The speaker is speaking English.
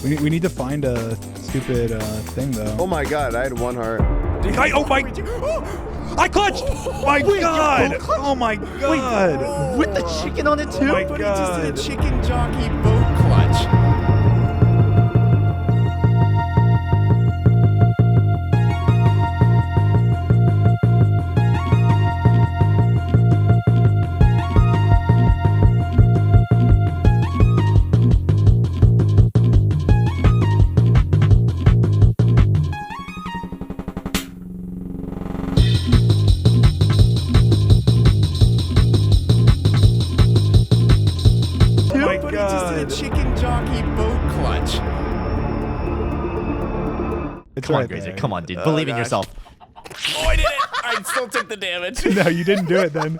We need to find a stupid thing though. Oh my god, I had 1 heart. Oh my! I clutched! My god! Oh my god! With the chicken on it too? my But god! he just did a chicken jockey boat clutch. Oh my But he just did god! a chicken jockey boat clutch. It's Come on, right Grazer. there. Come on, dude. Believe in gosh. yourself. Oh, I did it! I still took the damage. No, you didn't do it then.